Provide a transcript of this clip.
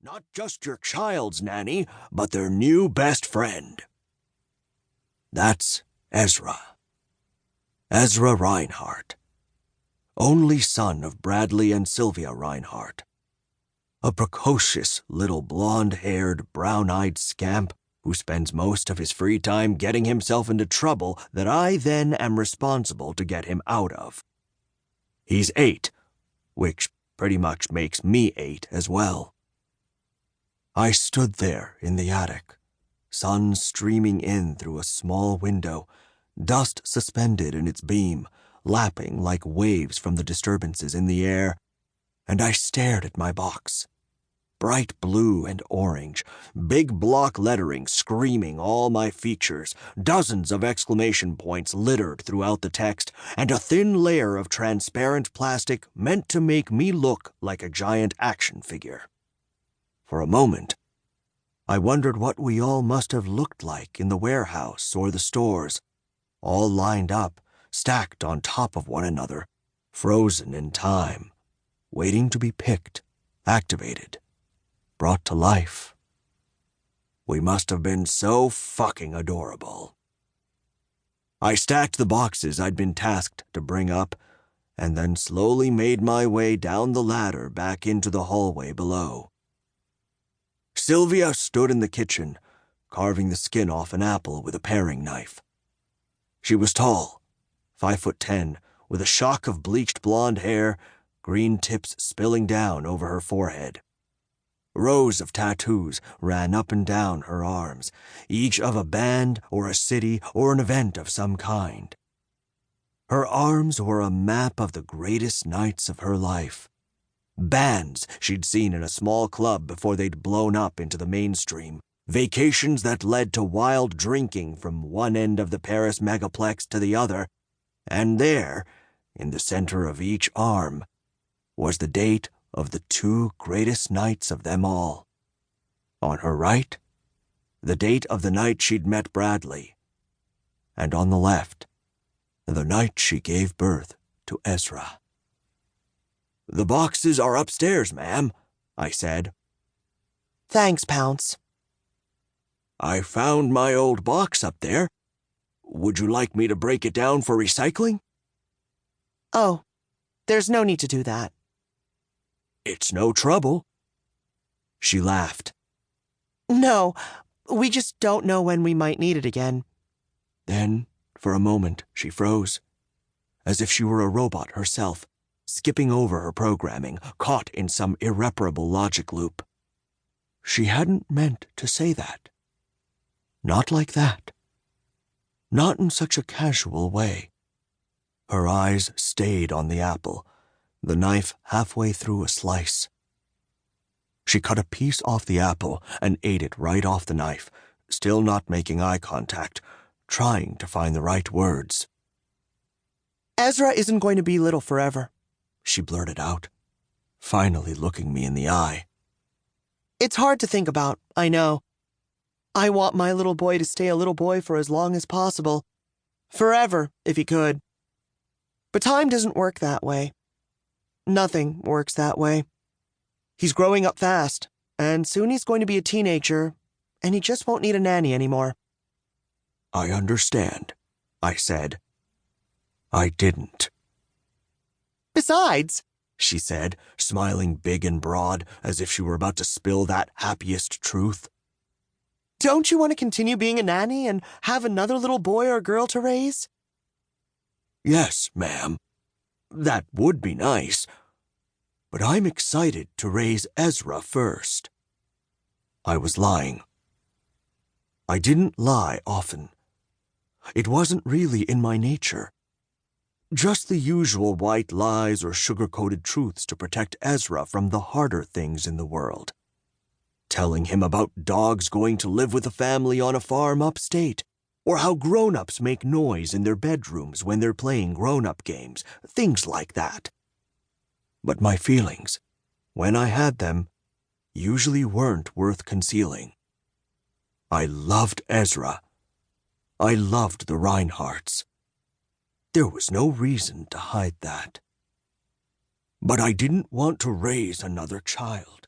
Not just your child's nanny, but their new best friend. That's Ezra. Ezra Reinhart. Only son of Bradley and Sylvia Reinhart. A precocious little blonde-haired, brown-eyed scamp who spends most of his free time getting himself into trouble that I then am responsible to get him out of. He's 8, which pretty much makes me 8 as well. I stood there in the attic, sun streaming in through a small window, dust suspended in its beam, lapping like waves from the disturbances in the air, and I stared at my box. Bright blue and orange, big block lettering screaming all my features, dozens of exclamation points littered throughout the text, and a thin layer of transparent plastic meant to make me look like a giant action figure. For a moment, I wondered what we all must have looked like in the warehouse or the stores, all lined up, stacked on top of one another, frozen in time, waiting to be picked, activated, brought to life. We must have been so fucking adorable. I stacked the boxes I'd been tasked to bring up, and then slowly made my way down the ladder back into the hallway below. Sylvia stood in the kitchen, carving the skin off an apple with a paring knife. She was tall, 5'10", with a shock of bleached blonde hair, green tips spilling down over her forehead. Rows of tattoos ran up and down her arms, each of a band or a city or an event of some kind. Her arms were a map of the greatest nights of her life. Bands she'd seen in a small club before they'd blown up into the mainstream. Vacations that led to wild drinking from one end of the Paris megaplex to the other. And there, in the center of each arm, was the date of the 2 greatest nights of them all. On her right, the date of the night she'd met Bradley. And on the left, the night she gave birth to Ezra. "The boxes are upstairs, ma'am," I said. "Thanks, Pounce." "I found my old box up there. Would you like me to break it down for recycling?" "Oh, there's no need to do that." "It's no trouble." She laughed. "No, we just don't know when we might need it again." Then, for a moment, she froze, as if she were a robot herself, skipping over her programming, caught in some irreparable logic loop. She hadn't meant to say that. Not like that. Not in such a casual way. Her eyes stayed on the apple, the knife halfway through a slice. She cut a piece off the apple and ate it right off the knife, still not making eye contact, trying to find the right words. "Ezra isn't going to be little forever," she blurted out, finally looking me in the eye. "It's hard to think about, I know. I want my little boy to stay a little boy for as long as possible. Forever, if he could. But time doesn't work that way. Nothing works that way. He's growing up fast, and soon he's going to be a teenager, and he just won't need a nanny anymore." "I understand," I said. I didn't. "Besides," she said, smiling big and broad, as if she were about to spill that happiest truth, "don't you want to continue being a nanny and have another little boy or girl to raise?" "Yes, ma'am. That would be nice. But I'm excited to raise Ezra first." I was lying. I didn't lie often. It wasn't really in my nature. Just the usual white lies or sugar-coated truths to protect Ezra from the harder things in the world. Telling him about dogs going to live with a family on a farm upstate, or how grown-ups make noise in their bedrooms when they're playing grown-up games, things like that. But my feelings, when I had them, usually weren't worth concealing. I loved Ezra. I loved the Reinharts. There was no reason to hide that. But I didn't want to raise another child.